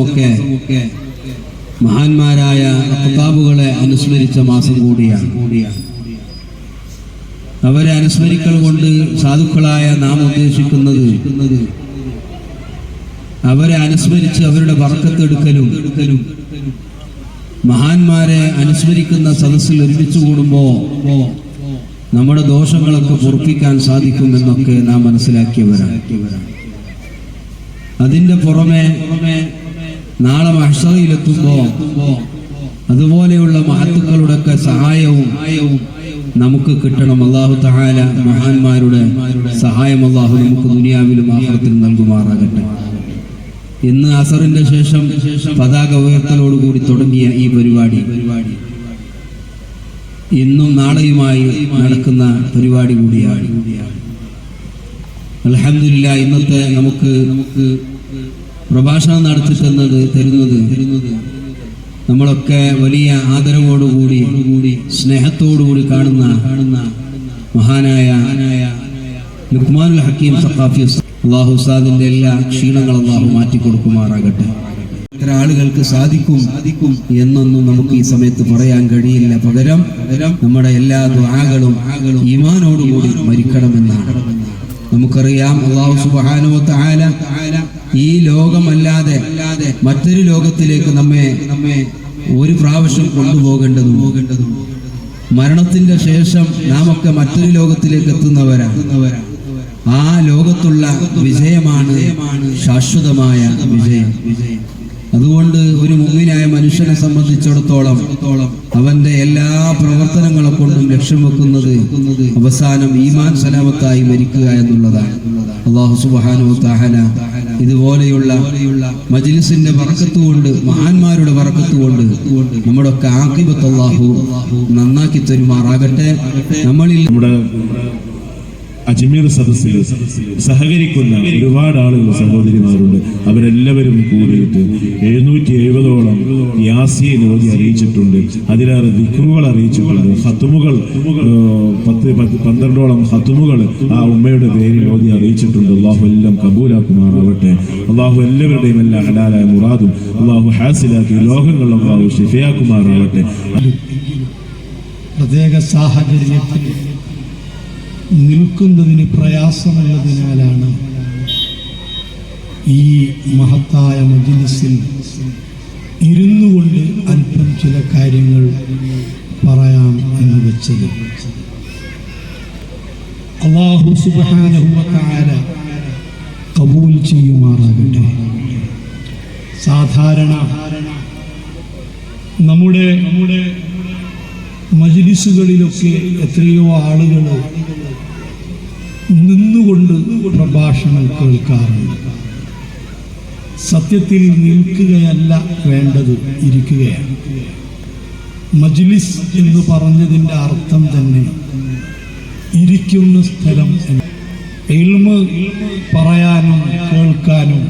മാസമൊക്കെ മഹാന്മാരായ അഖ്താബുകളെ അനുസ്മരിച്ച മാസം കൂടിയാണ്. അവരെ അനുസ്മരിക്കൽ കൊണ്ട് സാധുക്കളായ നാം ഉദ്ദേശിക്കുന്നത് അവരെ അനുസ്മരിച്ച് അവരുടെ ബർക്കത്തെടുക്കലും മഹാന്മാരെ അനുസ്മരിക്കുന്ന സദസ്സിൽ ഒരുമിച്ച് കൂടുമ്പോൾ നമ്മുടെ ദോഷങ്ങളൊക്കെ പൊറുപ്പിക്കാൻ സാധിക്കുമെന്നൊക്കെ നാം മനസ്സിലാക്കിയവരാണ്. അതിൻ്റെ പുറമെ നാളെ മഹ്ശറിലെത്തുമ്പോൾ അതുപോലെയുള്ള മഹത്തുക്കളുടെ ഒക്കെ സഹായവും നമുക്ക് കിട്ടണം. അല്ലാഹു തആല മഹാന്മാരുടെ സഹായം അല്ലാഹു നമുക്ക് ദുനിയാവിലും ആഖിറത്തിലും നൽകുമാറാകട്ടെ. ഇന്ന് അസറിന്റെ ശേഷം പതാക ഉയർത്തലോടുകൂടി തുടങ്ങിയ ഈ പരിപാടി ഇന്നും നാളെയുമായി നടക്കുന്ന പരിപാടി കൂടിയാണ്. അൽഹംദുലില്ലാഹ്, ഇന്നത്തെ നമുക്ക് പ്രഭാഷണം നടത്തി തരുന്നത് നമ്മളൊക്കെ വലിയ ആദരവോടുകൂടി സ്നേഹത്തോടുകൂടി കാണുന്ന മഹാനായ ലുഖ്മാനുൽ ഹക്കീം സഖാഫി അല്ലാഹു ഉസ്താദിന്റെ എല്ലാ ക്ഷീണങ്ങളും അല്ലാഹു മാറ്റിക്കൊടുക്കുമാറാകട്ടെ. ഇത്ര ആളുകൾക്ക് സാധിക്കും എന്നൊന്നും നമുക്ക് ഈ സമയത്ത് പറയാൻ കഴിയില്ല. പകരം നമ്മുടെ എല്ലാ ദുആകളും ഈമാനോടുകൂടി മരിക്കണമെന്നാണ്. നമുക്കറിയാം അല്ലാഹു സുബ്ഹാനഹു വ തആല ഈ ലോകമല്ലാതെ മറ്റൊരു ലോകത്തിലേക്ക് നമ്മെ ഒരു പ്രാവശ്യം കൊണ്ടുപോകേണ്ടതും മരണത്തിന്റെ ശേഷം നാം ഒക്കെ മറ്റൊരു ലോകത്തിലേക്ക് എത്തുന്നവരാണ്. ആ ലോകത്തുള്ള വിജയമാണ് ശാശ്വതമായ വിജയം. അതുകൊണ്ട് ഒരു മുഅ്മിനായ മനുഷ്യനെ സംബന്ധിച്ചിടത്തോളം അവന്റെ എല്ലാ പ്രവർത്തനങ്ങളെ കൊണ്ടും ലക്ഷ്യം വെക്കുന്നത് അവസാനം ഈമാൻ സലാമത്തായി മരിക്കുക എന്നുള്ളതാണ്. അല്ലാഹു സുബ്ഹാനഹു വ തആല ഇതുപോലെയുള്ള മജ്ലിസിന്റെ ബറക്കത്ത് കൊണ്ട് മഹാന്മാരുടെ ബറക്കത്ത് കൊണ്ട് നമ്മുടെ ഒക്കെ ആഖിബത്ത് അല്ലാഹു നന്നാക്കി തരുമാറാകട്ടെ. നമ്മളിൽ അജ്മീർ സദസ്സിൽ സഹകരിക്കുന്ന ഒരുപാട് ആളുകൾ സഹോദരിമാരുണ്ട്. അവരെല്ലാവരും കൂടിയിട്ട് 770ഓളം യാസീൻ ഓതി അറിയിച്ചിട്ടുണ്ട്. അതിലേറെ ദിക്റുകൾ അറിയിച്ചിട്ടുണ്ട്. ഖത്മുകൾ 10-12ഓളം ഖത്മുകൾ ആ ഉമ്മയുടെ പേരിൽ ഓതി അറിയിച്ചിട്ടുണ്ട്. അള്ളാഹു എല്ലാം കബൂലാക്കുമാറാവട്ടെ. അള്ളാഹു എല്ലാവരുടെയും എല്ലാ ഹലാലായ മുറാദും അള്ളാഹു ഹാസിലാക്കി ലോകങ്ങളിൽ അള്ളാഹു ശിഫയാക്കുമാറാവട്ടെ. പ്രത്യേക സാഹചര്യത്തിൽ നിൽക്കുന്നതിന് പ്രയാസമുള്ളതിനാലാണ് ഈ മഹത്തായ മജ്ലിസിൽ ഇരുന്നു കൊണ്ട് അല്പം ചില കാര്യങ്ങൾ പറയാം എന്ന് വെച്ചത്. അല്ലാഹു സുബ്ഹാനഹു വ തആല കബൂൽ ചെയ്യുമാറാകട്ടെ. സാധാരണ നമ്മുടെ മജ്ലിസുകളിലൊക്കെ എത്രയോ ആളുകൾ നിന്നുകൊണ്ട് പ്രഭാഷണം കേൾക്കാറുണ്ട്. സത്യത്തിൽ നിൽക്കുകയല്ല വേണ്ടത്, ഇരിക്കുകയാണ്. മജ്ലിസ് എന്ന് പറഞ്ഞതിൻ്റെ അർത്ഥം തന്നെ ഇരിക്കുന്ന സ്ഥലം. ഇൽമ് പറയാനും കേൾക്കാനും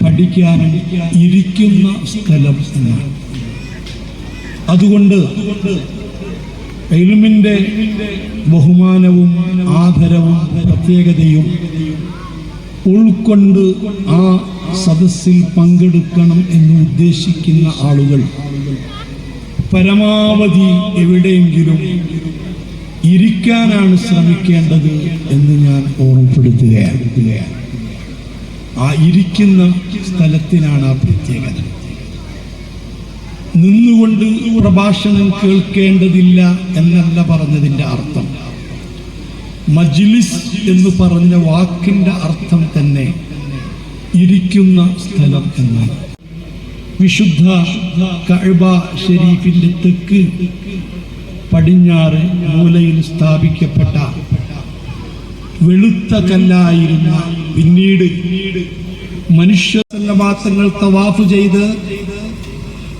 പഠിക്കാനും ഇരിക്കുന്ന സ്ഥലം എന്നാണ്. അതുകൊണ്ട് ഇൽമിന്റെ ബഹുമാനവും ആദരവും പ്രത്യേകതയും ഉൾക്കൊണ്ട് ആ സദസ്സിൽ പങ്കെടുക്കണം എന്ന് ഉദ്ദേശിക്കുന്ന ആളുകൾ പരമാവധി എവിടെയെങ്കിലും ഇരിക്കാനാണ് ശ്രമിക്കേണ്ടത് എന്ന് ഞാൻ ഓർമ്മപ്പെടുത്തുകയാണ്. ആ ഇരിക്കുന്ന സ്ഥലത്തിനാണ് ആ പ്രത്യേകത. നിന്നുകൊണ്ട് പ്രഭാഷണം കേൾക്കേണ്ടതില്ല എന്നല്ല പറഞ്ഞതിൻ്റെ അർത്ഥം. മജ്ലിസ് എന്ന് പറഞ്ഞ വാക്കിൻ്റെ അർത്ഥം തന്നെ ഇരിക്കുന്ന സ്ഥലം എന്നാണ്. വിശുദ്ധ കഅബ ഷരീഫിൻ്റെ തെക്ക് പടിഞ്ഞാറ് മൂലയിൽ സ്ഥാപിക്കപ്പെട്ട വെളുത്ത കല്ലായിരുന്ന, പിന്നീട് മനുഷ്യ സല്ലവാസങ്ങൾ തവാഫ് ചെയ്ത്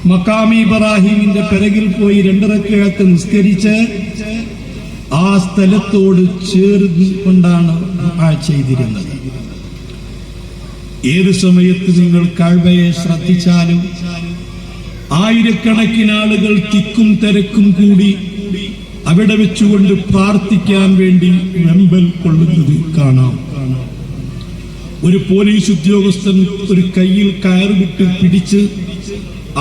മഖാമി ഇബ്രാഹിമിന്റെ പിറകിൽ പോയി 2 റക്അത്ത് നിസ്കരിച്ച് ആ സ്ഥലത്തോട് ചേർന്ന് കൊണ്ടാണ് ദുആ ചെയ്തിരുന്നത്. ഏത് സമയത്ത് നിങ്ങൾ കഅബയെ ശ്രദ്ധിച്ചാലും ആയിരക്കണക്കിന് ആളുകൾ തിക്കും തിരക്കും കൂടി അവിടെ വെച്ചുകൊണ്ട് പ്രാർത്ഥിക്കാൻ വേണ്ടി വെമ്പൽ കൊള്ളുന്നത് കാണാം. ഒരു പോലീസ് ഉദ്യോഗസ്ഥൻ ഒരു കയ്യിൽ കയറുവിട്ട് പിടിച്ച്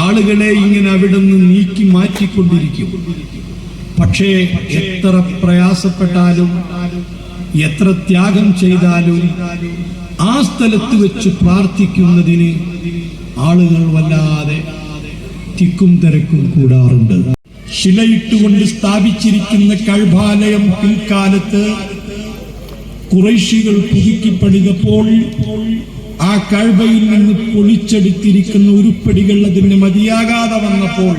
ആളുകളെ ഇങ്ങനെ അവിടെ നിന്ന് നീക്കി മാറ്റിക്കൊണ്ടിരിക്കും. പക്ഷേ എത്ര പ്രയാസപ്പെട്ടാലും എത്ര ത്യാഗം ചെയ്താലും ആ സ്ഥലത്ത് വെച്ച് പ്രാർത്ഥിക്കുന്നതിന് ആളുകൾ വല്ലാതെ തിക്കും തിരക്കും കൂടാറുണ്ട്. ശിലയിട്ടുകൊണ്ട് സ്ഥാപിച്ചിരിക്കുന്ന കഅബാലയം പിൽക്കാലത്ത് ഖുറൈശികൾ പുതുക്കി പണിതപ്പോൾ ആ കഅബയിൽ നിന്ന് പൊളിച്ചെടുത്തിരിക്കുന്ന ഉരുപ്പടികൾ അതിന് മതിയാകാതെ വന്നപ്പോൾ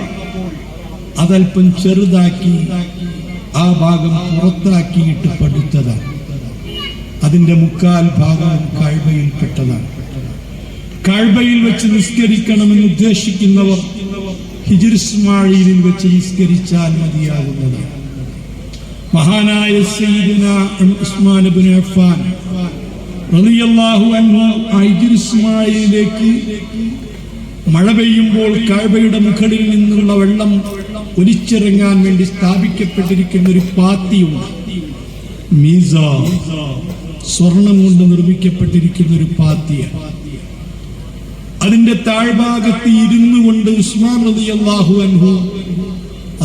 അതല്പം ചെറുതാക്കി ആ ഭാഗം പുറത്താക്കിയിട്ട് പടുത്തതാണ്. അതിന്റെ മുക്കാൽ ഭാഗം കഅബയിൽ പെട്ടതാണ്. കഅബയിൽ വെച്ച് നിസ്കരിക്കണമെന്ന് ഉദ്ദേശിക്കുന്നവർ ഹിജ്ർ ഇസ്മായിലിൽ വെച്ച് നിസ്കരിച്ചാൽ മതിയാകുന്നതാണ്. മഹാനായ സയ്യിദുന ഉസ്മാൻ ഇബ്നു അഫ്ഫാൻ റളിയല്ലാഹു അൻഹു ഹിജ്ർ ഇസ്മായിലിലേക്ക് മഴ പെയ്യുമ്പോൾ കഅബയുടെ മുകളിൽ നിന്നുള്ള വെള്ളം ഒലിച്ചിറങ്ങാൻ വേണ്ടി സ്ഥാപിക്കപ്പെട്ടിരിക്കുന്ന ഒരു പാത്തിയുണ്ട്. മീസാൻ, സ്വർണം കൊണ്ട് നിർമ്മിക്കപ്പെട്ടിരിക്കുന്ന ഒരു പാത്തിയ. അതിന്റെ താഴ്ഭാഗത്ത് ഇരുന്നു കൊണ്ട് ഉസ്മാൻ റളിയല്ലാഹു അൻഹു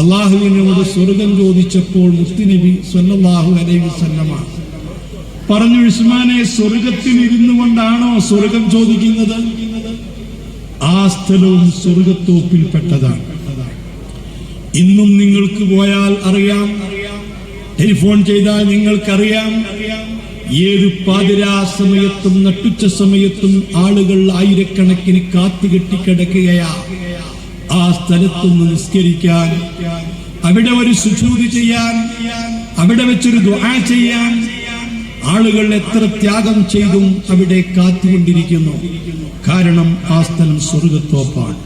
അള്ളാഹുവിനോട് സ്വർഗം ചോദിച്ചപ്പോൾ മുത്തുനബി സ്വല്ലല്ലാഹു അലൈഹി വസല്ലമ പറഞ്ഞു, ഉസ്മാനെ, സ്വർഗത്തിൽ ഇരുന്നു കൊണ്ടാണോ സ്വർഗം ചോദിക്കുന്നത്? ആ സ്ഥലവും സ്വർഗത്തോപ്പിൽപ്പെട്ടതാണ്. ഇന്നും നിങ്ങൾക്ക് പോയാൽ അറിയാം, ടെലിഫോൺ ചെയ്താൽ നിങ്ങൾക്കറിയാം, ഏത് പാതിരാ സമയത്തും നട്ടുച്ച സമയത്തും ആളുകൾ ആയിരക്കണക്കിന് കാത്തുകെട്ടിക്കിടക്കുകയാ ആ സ്ഥലത്തുനിന്ന് നിസ്കരിക്കാൻ, അവിടെ ഒരു സുജൂദ് ചെയ്യാൻ, അവിടെ വെച്ചൊരു ദുആ ചെയ്യാൻ ആളുകൾ എത്ര ത്യാഗം ചെയ്തും അവിടെ കാത്തുകൊണ്ടിരിക്കുന്നു. കാരണം ആ സ്ഥലം സ്വർഗത്തോപ്പാണ്.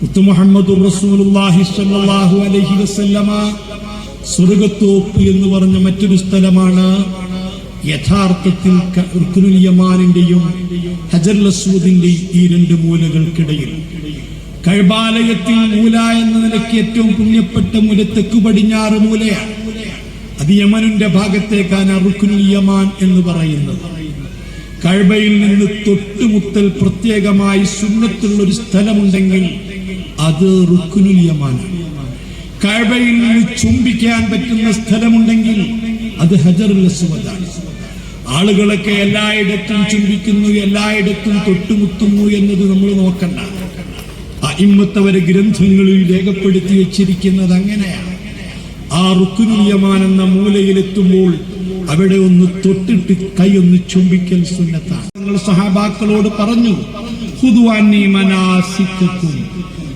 മുത്ത് മുഹമ്മദുർ റസൂലുള്ളാഹി സ്വല്ലല്ലാഹു അലൈഹി വസല്ലമ സ്വർഗത്തോപ്പ് എന്ന് പറഞ്ഞ മറ്റൊരു സ്ഥലമാണ്. യഥാർത്ഥത്തിൽ റുക്നുൽ യമാനിന്റെയും ഹജറുൽ അസ്വദിന്റെയും ഈ രണ്ട് മൂലകൾക്കിടയിൽ കഅബാലയത്തിൽ മൂല എന്ന നിലയ്ക്ക് ഏറ്റവും പുണ്യപ്പെട്ട മൂല തെക്ക് പടിഞ്ഞാറ് മൂലയാണ്. അത് യമനിന്റെ ഭാഗത്തേക്കാണ് റുക്നുൽ യമാൻ എന്ന് പറയുന്നത്. കഅബയിൽ നിന്ന് തൊട്ടുമുത്തൽ പ്രത്യേകമായി സുന്നത്തുള്ള ഒരു സ്ഥലമുണ്ടെങ്കിൽ അത് റുക്നുൽ യമാനാണ്. കഅബയിൽ നിന്ന് ചുംബിക്കാൻ പറ്റുന്ന സ്ഥലമുണ്ടെങ്കിൽ അത് ഹജറുൽ അസ്വദാണ്. ആളുകളൊക്കെ എല്ലായിടത്തും ചുംബിക്കുന്നു, എല്ലായിടത്തും തൊട്ടുമുത്തുന്നു എന്നത് നമ്മൾ നോക്കണ്ട. അഇമ്മത്തവരെ ഗ്രന്ഥങ്ങളിൽ രേഖപ്പെടുത്തി വെച്ചിരിക്കുന്നത് അങ്ങനെയാണ്. ആ റുക്നുൽ യമാൻ എന്ന മൂലയിലെത്തുമ്പോൾ അവിടെ ഒന്ന് തൊട്ടിട്ട് കൈയൊന്ന് ചുംബിക്കൽ സുന്നത്താണ്. നിങ്ങൾ സഹാബാക്കളോട് പറഞ്ഞു, ഖുദു അന്നി മനാസിക്കക്കും,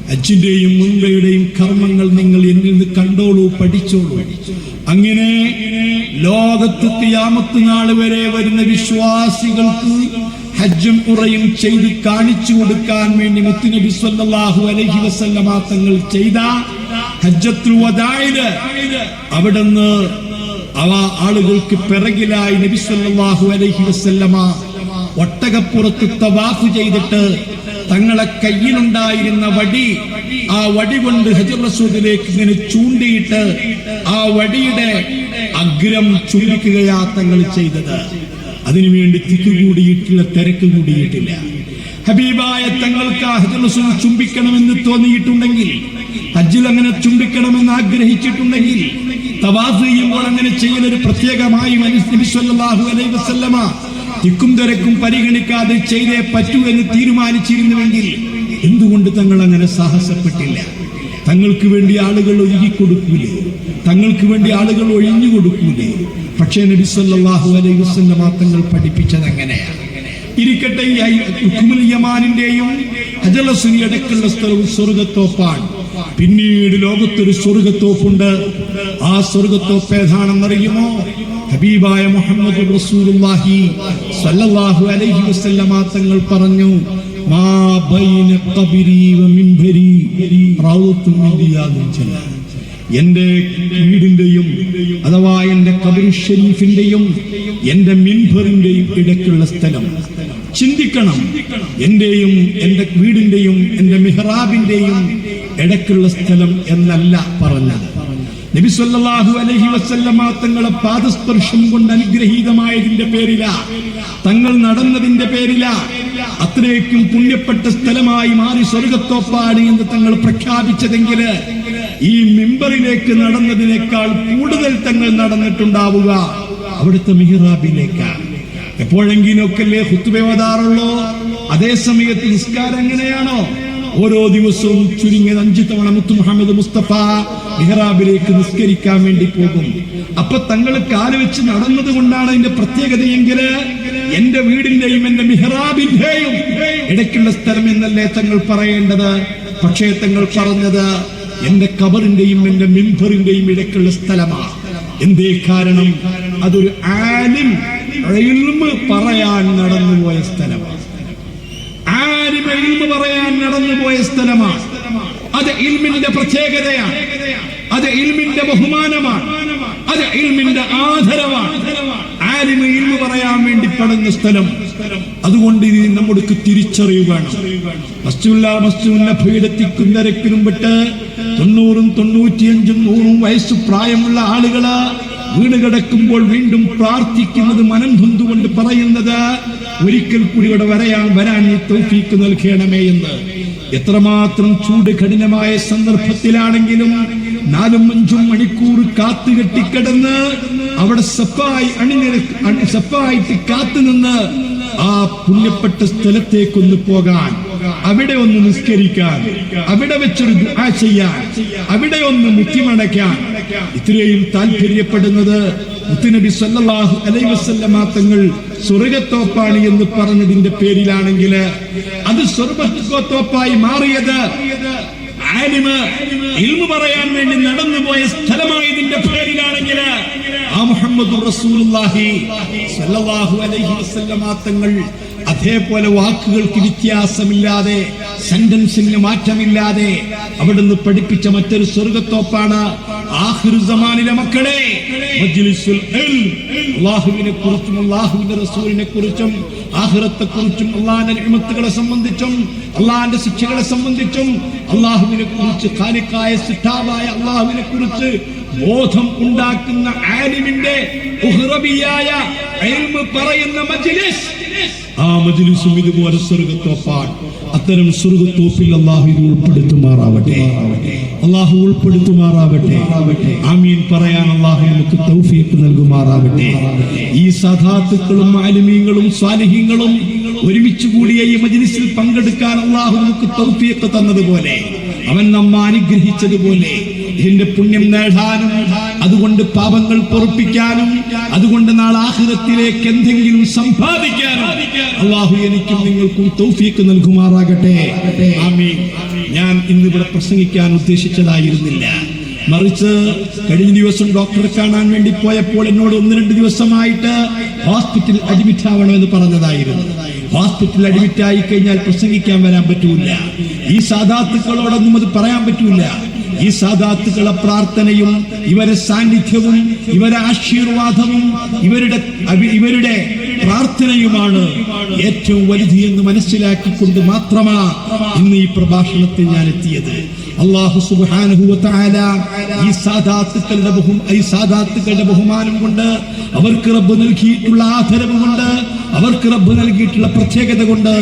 ഹജ്ജിന്റെയും ഉംറയുടെയും കർമ്മങ്ങൾ നിങ്ങൾ എന്നിൽ നിന്ന് കണ്ടോളൂ, പഠിച്ചോളൂ. അങ്ങനെ ലോകത്ത് ഖിയാമത്ത് നാൾ വരെ വരുന്ന വിശ്വാസികൾക്ക് ഹജ്ജും ഉറയും ചെയ്ത് കാണിച്ചു കൊടുക്കാൻ വേണ്ടി മുത്തുനബി സ്വല്ലല്ലാഹു അലൈഹി വസല്ലമ തങ്ങൾ ചെയ്ത ഹജ്ജത്തുൽ വദാഇല് അവിടുന്ന് ആളുകൾക്ക് പിറകിലായി നബി സല്ലല്ലാഹു അലൈഹി വസല്ലമ ഒട്ടകപ്പുറത്ത് തവാഫ് ചെയ്തിട്ട് തങ്ങളെ കയ്യിലുണ്ടായിരുന്ന വടി, ആ വടി കൊണ്ട് ഹജറുൽ അസ്വദിലേക്ക് ഇങ്ങനെ ചൂണ്ടിയിട്ട് ആ വടിയുടെ അഗ്രം ചുംബിക്കുകയാ തങ്ങൾ ചെയ്തത്. അതിനുവേണ്ടി തിക്ക് കൂടിയിട്ടില്ല, തിരക്ക് കൂടിയിട്ടില്ല. ഹബീബായ തങ്ങൾക്ക് ഹജറുൽ അസ്വദ് ചുംബിക്കണമെന്ന് തോന്നിയിട്ടുണ്ടെങ്കിൽ, ഹജ്ജിൽ അങ്ങനെ ചുംബിക്കണമെന്ന് ആഗ്രഹിച്ചിട്ടുണ്ടെങ്കിൽ, തവാഫ് ചെയ്യുമ്പോൾ അങ്ങനെ ചെയ്യലൊരു പ്രത്യേകമായി നബി സല്ലല്ലാഹു അലൈഹി വസല്ലമ തിക്കും തിരക്കും പരിഗണിക്കാതെ ചെയ്തേ പറ്റൂ എന്ന് തീരുമാനിച്ചിരുന്നുവെങ്കിൽ എന്തുകൊണ്ട് തങ്ങൾ അങ്ങനെ സാഹസപ്പെട്ടില്ല? തങ്ങൾക്ക് വേണ്ടി ആളുകൾ ഒഴുകിക്കൊടുക്കൂലേ? തങ്ങൾക്ക് വേണ്ടി ആളുകൾ ഒഴിഞ്ഞു കൊടുക്കൂലേ? പക്ഷേ നബി സല്ലല്ലാഹു അലൈഹി വസല്ലമ തങ്ങൾ പഠിപ്പിച്ചത് എങ്ങനെയാണ്? ഇരിക്കട്ടെ, ഈ റുക്നുൽ യമാനിന്റെയും ഹജറുൽ അസ്വദിന്റെ ഇടയ്ക്കുള്ള സ്ഥലവും സ്വർഗത്തോപ്പാണ്. പിന്നീട് ലോകത്തൊരു സ്വർഗത്തോപ്പുണ്ട്. ആ സ്വർഗത്തോപ്പ് ഏതാണെന്നറിയുമോ? ഹബീബായ മുഹമ്മദ് റസൂലുള്ളാഹി സ്വല്ലല്ലാഹു അലൈഹി വസല്ലമ തങ്ങൾ പറഞ്ഞു, മാ ബൈന ഖബരി വ മിൻബരി റൗദത്തുൻ മിൻ റിയാദിൽ ജന്ന. എന്റെ വീടിന്റെയും അഥവാ എന്റെ ഖബർ ഷരീഫിന്റെയും എന്റെ മിൻബറിന്റെയും ഇടയ്ക്കുള്ള സ്ഥലം ചിന്തിക്കണം. എന്റെയും എന്റെ വീടിന്റെയും എന്റെ മിഹ്റാബിന്റെയും ഇടയ്ക്കുള്ള സ്ഥലം എന്നല്ല പറഞ്ഞത്. നബി സല്ലല്ലാഹു അലൈഹി വസല്ലമ തങ്ങളെ പാദസ്പർശം കൊണ്ട് അനുഗ്രഹീതമായതിന്റെ പേരില, തങ്ങൾ നടന്നതിന്റെ പേരില അത്രയ്ക്കും പുണ്യപ്പെട്ട സ്ഥലമായി മാറി സ്വർഗത്തോപ്പാണ് എന്ന് തങ്ങൾ പ്രഖ്യാപിച്ചതെങ്കിൽ ഈ മിമ്പറിലേക്ക് നടന്നതിനേക്കാൾ കൂടുതൽ തങ്ങൾ നടന്നിട്ടുണ്ടാവുക അവിടുത്തെ മിഹ്റാബിലേക്കാണ്. എപ്പോഴെങ്കിലുമൊക്കെയല്ലേ ഖുത്ബ ഓതാറുള്ളൂ. അതേ സമയത്ത് നിസ്കാരം എങ്ങനെയാണോ? ഓരോ ദിവസവും ചുരുങ്ങിയത് 5 തവണ മുത്തു മുഹമ്മദ് മുസ്തഫ മിഹ്റാബിലേക്ക് നിസ്കരിക്കാൻ വേണ്ടി പോകും. അപ്പൊ തങ്ങൾ കാല് വെച്ച് നടന്നത് കൊണ്ടാണ് അതിന്റെ പ്രത്യേകതയെങ്കിൽ എന്റെ വീടിന്റെയും എന്റെ മിഹ്റാബിന്റെയും ഇടയ്ക്കുള്ള സ്ഥലം എന്നല്ലേ തങ്ങൾ പറയേണ്ടത്? പക്ഷേ തങ്ങൾ പറഞ്ഞത് എന്റെ ഖബറിന്റെയും എന്റെ മിമ്പറിന്റെയും ഇടയ്ക്കുള്ള സ്ഥലമാണ്. എന്തേ കാരണം? അതൊരു ആലിം ഇൽമ് പറയാൻ നടന്നുപോയ സ്ഥലമാണ്. ആലിം ഇൽമ് പറയാൻ നടന്നുപോയ സ്ഥലമാണ്. അത് ഇൽമിന്റെ പ്രത്യേകതയാണ്. അത് ഇൽമിന്റെ ബഹുമാനമാണ്. അത് ഇൽമിന്റെ ആദരവാണ്. ആലിം ഇൽമ് പറയാൻ വേണ്ടി പടങ്ങുന്ന സ്ഥലം. അതുകൊണ്ട് ഇത് നമ്മൾക്ക് തിരിച്ചറിയുകയാണ്. മസ്ജിദുൽ നബവിയുടെ തിരക്കിലും വിട്ട് 90, 95, 100 വയസ്സ് പ്രായമുള്ള ആളുകള് വീട് കിടക്കുമ്പോൾ വീണ്ടും പ്രാർത്ഥിക്കുന്നത് മനം നൊന്തുകൊണ്ട് പറയുന്നത് ഒരിക്കൽ കൂടി ഇവിടെ വരാൻ നീ തൗഫീക്ക് നൽകണമേ എന്ന്. എത്രമാത്രം ചൂട് കഠിനമായ സന്ദർഭത്തിലാണെങ്കിലും 4-5 മണിക്കൂർ കാത്തുകെട്ടിക്കിടന്ന് അവിടെ സപ്പായിട്ട് കാത്തുനിന്ന് ആ പുണ്യപ്പെട്ട സ്ഥലത്തേക്കൊന്ന് പോകാൻ, അവിടെ ഒന്ന് നിസ്കരിക്കാൻ, അവിടെ വെച്ചൊരു ദുആ ചെയ്യാൻ, അവിടെ ഒന്ന് മുത്തിമടക്കാൻ ഇത്രയും താല്പര്യപ്പെടുന്നത് മുത്തുനബി സല്ലല്ലാഹു അലൈഹി വസല്ലമ തങ്ങൾ സ്വർഗത്തോപ്പാണ് എന്ന് പറഞ്ഞതിന്റെ പേരിലാണെങ്കിൽ, അത് സ്വർഗത്തോപ്പായി മാറിയത് ആലിമ് ഇൽമു പറയാൻ വേണ്ടി നടന്നുപോയ സ്ഥലമായതിന്റെ പേരിലാണെങ്കിൽ, ആ മുഹമ്മദുർ റസൂലുള്ളാഹി സ്വല്ലല്ലാഹു അലൈഹി വസല്ലമ തങ്ങൾ അതേപോലെ വാക്കുകൾക്ക് വ്യത്യാസമില്ലാതെ, സെന്റൻസിന് മാറ്റമില്ലാതെ അവിടുന്ന് പഠിപ്പിച്ച മറ്റൊരു സ്വർഗത്തോപ്പാണ് ആഖിറു സമാനിലെ മക്കളെ മജ്ലിസുൽ ഇൽം. അല്ലാഹുവിനെ കുറിച്ചും അല്ലാഹുവിന്റെ റസൂലിനെ കുറിച്ചും ആഖിറത്തെ കുറിച്ചും അല്ലാഹുവിന്റെ നിഅമത്തുകളെ സംബന്ധിച്ചും അല്ലാഹുവിന്റെ ശിക്ഷകളെ സംബന്ധിച്ചും അല്ലാഹുവിനെ കുറിച്ച് ഖാലിഖായ സിട്ടാവായ അല്ലാഹുവിനെ കുറിച്ച് ബോധം ഉണ്ടാക്കുന്ന ആലിമിന്റെ ഉഹ്റബിയായ ഇൽമ് പറയുന്ന മജ്ലിസ്, ആ മജ്ലിസും ഇതുപോലെ സ്വർഗത്തോപ്പാണ്. അത്തരം സ്വർഗത്തോപ്പിൽ അല്ലാഹു ഉൾപ്പെടുത്തുമാറാവട്ടെ. അല്ലാഹു ഉൾപ്പെടുത്തുമാറാവട്ടെ. ആമീൻ പറയാൻ അല്ലാഹു നമുക്ക് തൗഫീഖ് നൽകുമാറാവട്ടെ. ഈ സദാത്തുക്കളും ആലിമീങ്ങളും സ്വാലിഹീങ്ങളും ഒരുമിച്ച് കൂടിയ ഈ മജ്ലിസിൽ പങ്കെടുക്കാൻ അല്ലാഹു നമുക്ക് തൗഫീഖ് തന്നതുപോലെ, അവൻ നമ്മെ അനുഗ്രഹിച്ചതുപോലെ ഇതിന്റെ പുണ്യം നേടാനും അതുകൊണ്ട് പാപങ്ങൾ പൊറുപ്പിക്കാനും അതുകൊണ്ട് നാളെ ആഖിറത്തിലേക്ക് എന്തെങ്കിലും സമ്പാദിക്കാനും അല്ലാഹു എനിക്കും നിങ്ങൾക്കും തൗഫീഖ് നൽകുമാറാകട്ടെ. ആമീൻ. ഞാൻ ഇന്നിവിടെ പ്രസംഗിക്കാൻ ഉദ്ദേശിച്ചതായിരുന്നില്ല. മറിച്ച് കഴിഞ്ഞ ദിവസം ഡോക്ടറെ കാണാൻ വേണ്ടി പോയപ്പോൾ എന്നോട് 1-2 ദിവസമായിട്ട് ഹോസ്പിറ്റൽ അഡ്മിറ്റ് ആവണമെന്ന് പറഞ്ഞതായിരുന്നു. ഹോസ്പിറ്റൽ അഡ്മിറ്റ് ആയി കഴിഞ്ഞാൽ പ്രസംഗിക്കാൻ വരാൻ പറ്റൂല. ഈ സാദാത്തുക്കളോടൊന്നും അത് പറയാൻ പറ്റൂല. ഈ സാദാത്തുക്കളെ പ്രാർത്ഥനയും ഇവരെ സാന്നിധ്യവും ഇവരെ ആശീർവാദവും ഇവരുടെ പ്രാർത്ഥനയുമാണ് ഏറ്റവും വലുത് എന്ന് മനസ്സിലാക്കിക്കൊണ്ട് മാത്രമാ ഇന്ന് ഈ പ്രഭാഷണത്തിൽ ഞാൻ എത്തിയത്. അല്ലാഹു സുബ്ഹാനഹു വ തആല ഈ സാദാത്തുക്കളുടെ ബഹുമാനം കൊണ്ട്, അവർക്ക് റബ്ബ് നൽകിയിട്ടുള്ള ആദരവ് കൊണ്ട്, അവർക്ക് റബ്ബ് നൽകിയിട്ടുള്ള പ്രത്യേകത കൊണ്ട്,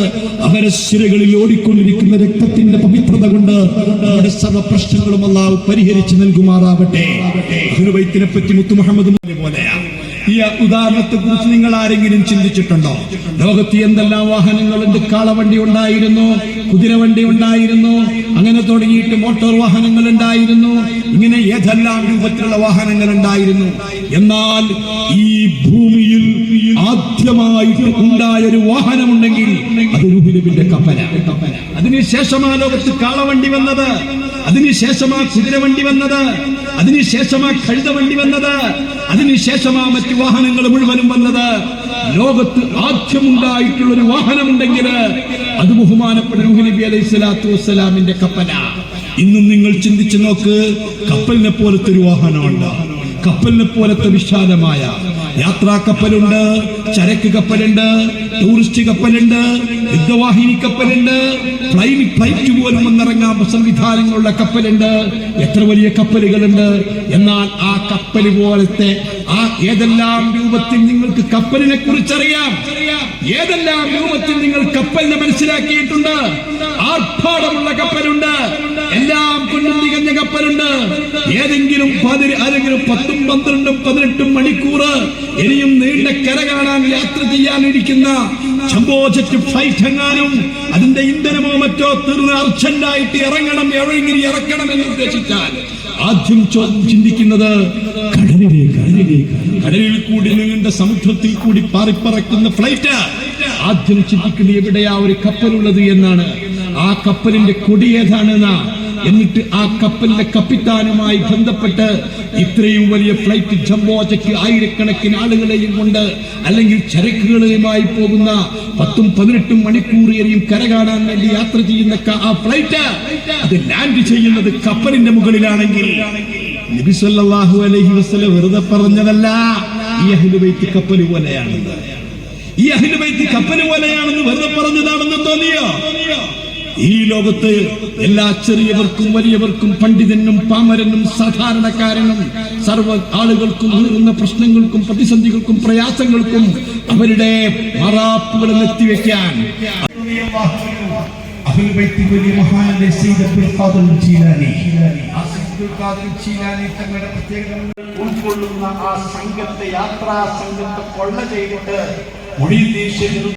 അവരെ ശിരകളിൽ ഓടിക്കൊണ്ടിരിക്കുന്ന രക്തത്തിന്റെ പവിത്രത കൊണ്ട് നമ്മുടെ സർവ്വ പ്രശ്നങ്ങളും അല്ലാഹു പരിഹരിച്ചു നൽകുമാറാവട്ടെ. അഹ്ലു ബൈത്തിനെ പറ്റി മുത്തു മുഹമ്മദ് പോലെയാണ്. ഈ ഉദാഹരണത്തെ കുറിച്ച് നിങ്ങൾ ആരെങ്കിലും ചിന്തിച്ചിട്ടുണ്ടോ? ലോകത്ത് എന്തെല്ലാം വാഹനങ്ങളുണ്ട്. കാളവണ്ടി ഉണ്ടായിരുന്നു, കുതിരവണ്ടി ഉണ്ടായിരുന്നു, അങ്ങനെ തുടങ്ങിയിട്ട് മോട്ടോർ വാഹനങ്ങൾ ഉണ്ടായിരുന്നു, ഇങ്ങനെ ഏതെല്ലാം രൂപത്തിലുള്ള വാഹനങ്ങൾ ഉണ്ടായിരുന്നു. എന്നാൽ ഈ ഭൂമിയിൽ ആദ്യമായിട്ട് ഉണ്ടായ ഒരു വാഹനമുണ്ടെങ്കിൽ അത് നൂഹ് നബിയുടെ കപ്പലാണ്. അതിനുശേഷമാ ലോകത്ത് കാളവണ്ടി വന്നത്, അതിനുശേഷമാ കുതിരവണ്ടി വന്നത്, അതിനുശേഷമാ കഴുതവണ്ടി വന്നത്, അതിനുശേഷമാ മറ്റു വാഹനങ്ങൾ മുഴുവനും വന്നത്. ലോകത്ത് ആദ്യമുണ്ടായിട്ടുള്ള ഒരു വാഹനമുണ്ടെങ്കിൽ അത് ബഹുമാനപ്പെട്ട നൂഹ് നബി അലൈഹി സ്വലാത്തു വസ്സലാമിന്റെ കപ്പല. ഇന്നും നിങ്ങൾ ചിന്തിച്ചു നോക്ക്, കപ്പലിനെ പോലത്തെ ഒരു വാഹനമുണ്ട്, കപ്പലിനെ പോലത്തെ വിശാലമായ യാത്രാ കപ്പലുണ്ട്, ചരക്ക് കപ്പലുണ്ട്, ടൂറിസ്റ്റ് കപ്പലുണ്ട്, യുദ്ധവാഹിനി കപ്പലുണ്ട്, ഫ്ലൈറ്റ് പോലും വന്നിറങ്ങാൻ സംവിധാനങ്ങളുള്ള കപ്പലുണ്ട്. എത്ര വലിയ കപ്പലുകളുണ്ട്! എന്നാൽ ആ കപ്പൽ പോലത്തെ ആ ഏതെല്ലാം രൂപത്തിൽ നിങ്ങൾക്ക് കപ്പലിനെ കുറിച്ചറിയാം, ഏതെല്ലാം രൂപത്തിൽ നിങ്ങൾ കപ്പലിനെ മനസ്സിലാക്കിയിട്ടുണ്ട്. ആർഭാടമുള്ള കപ്പലുണ്ട്, എല്ലാം കൊണ്ടും തികഞ്ഞ കപ്പലുണ്ട്. ഏതെങ്കിലും 10, 12, 18 മണിക്കൂർ ഇനിയും നീണ്ട കര കാണാൻ യാത്ര ചെയ്യാനിരിക്കുന്ന ജംബോ ജെറ്റ് ഫ്ലൈറ്റ് എങ്ങാനും അതിന്റെ ഇന്ധനമോ മറ്റോ തീർന്ന് അർജന്റായിട്ട് ഇറങ്ങണം, എവിടെയെങ്കിലും ഇറക്കണം എന്ന് ഉദ്ദേശിച്ചാൽ ആദ്യം ചിന്തിക്കുന്നത് കടലിൽ കൂടി നീണ്ട സമുദ്രത്തിൽ കൂടി പാറിപ്പറക്കുന്ന ഫ്ലൈറ്റ്. ആദ്യം ചിന്തിക്കുന്നത് എവിടെയാ ഒരു കപ്പലുള്ളത് എന്നാണ്. ആ കപ്പലിന്റെ കൊടി ഏതാണെന്നാ. എന്നിട്ട് ആ കപ്പലിന്റെ കപ്പിത്താനുമായി ബന്ധപ്പെട്ട് ഇത്രയും വലിയ ഫ്ലൈറ്റ് ജംബോ ജെറ്റ് ആയിരക്കണക്കിന് ആളുകളെയും കൊണ്ട് അല്ലെങ്കിൽ ചരക്കുകളുമായി പോകുന്ന 10, 18 മണിക്കൂർ ഏറിയും കര കാണാൻ വേണ്ടി യാത്ര ചെയ്യുന്ന ആ ഫ്ലൈറ്റ് അത് ലാൻഡ് ചെയ്യുന്നത് കപ്പലിന്റെ മുകളിലാണെങ്കിൽ നബി സല്ലല്ലാഹു അലൈഹി വസല്ലം വെറുതെ പറഞ്ഞതല്ല, ഈ അഹ്ലു ബൈത്ത് കപ്പൽ പോലെയാണെന്ന്. ഈ അഹ്ലു ബൈത്ത് കപ്പൽ പോലെയാണെന്ന് വെറുതെ പറഞ്ഞതാണെന്ന് തോന്നിയോ? ഈ ലോകത്ത് എല്ലാ ചെറിയവർക്കും വലിയവർക്കും പണ്ഡിതനും പാമരനും സാധാരണക്കാരനും സർവ്വ ആളുകൾക്കും നീറുന്ന പ്രശ്നങ്ങൾക്കും പ്രതിസന്ധികൾക്കും പ്രയാസങ്ങൾക്കും അവരുടെ മറാപ്പുകൾ എത്തിവെക്കാൻ ഉൾക്കൊള്ളുന്ന ആ സംഘത്തെ യാത്രാ സംഘത്തെ കൊള്ള ചെയ്തിട്ട്